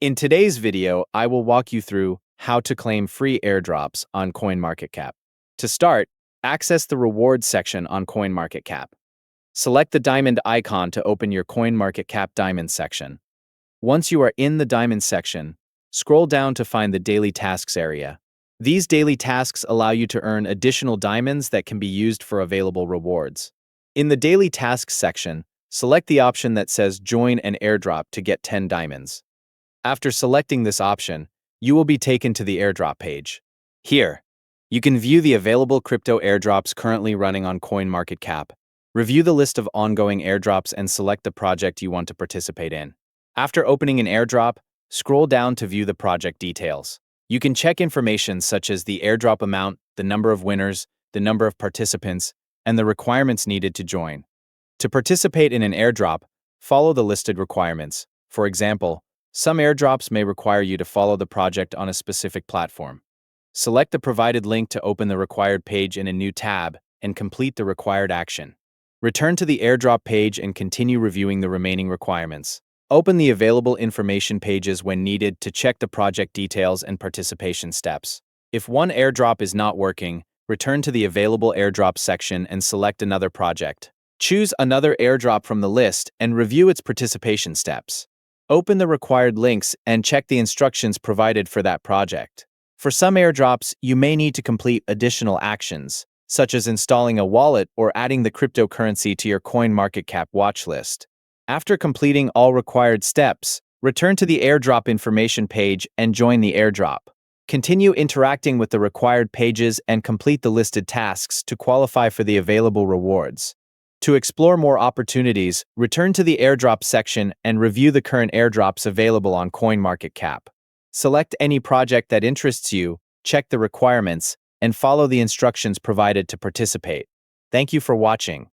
In today's video, I will walk you through how to claim free airdrops on CoinMarketCap. To start, access the rewards section on CoinMarketCap. Select the diamond icon to open your CoinMarketCap diamond section. Once you are in the diamond section, scroll down to find the daily tasks area. These daily tasks allow you to earn additional diamonds that can be used for available rewards. In the daily tasks section, select the option that says join an airdrop to get 10 diamonds. After selecting this option, you will be taken to the airdrop page. Here, you can view the available crypto airdrops currently running on CoinMarketCap. Review the list of ongoing airdrops and select the project you want to participate in. After opening an airdrop, scroll down to view the project details. You can check information such as the airdrop amount, the number of winners, the number of participants, and the requirements needed to join. To participate in an airdrop, follow the listed requirements. For example, some airdrops may require you to follow the project on a specific platform. Select the provided link to open the required page in a new tab and complete the required action. Return to the airdrop page and continue reviewing the remaining requirements. Open the available information pages when needed to check the project details and participation steps. If one airdrop is not working, return to the available airdrop section and select another project. Choose another airdrop from the list and review its participation steps. Open the required links and check the instructions provided for that project. For some airdrops, you may need to complete additional actions, such as installing a wallet or adding the cryptocurrency to your CoinMarketCap watchlist. After completing all required steps, return to the airdrop information page and join the airdrop. Continue interacting with the required pages and complete the listed tasks to qualify for the available rewards. To explore more opportunities, return to the airdrop section and review the current airdrops available on CoinMarketCap. Select any project that interests you, check the requirements, and follow the instructions provided to participate. Thank you for watching.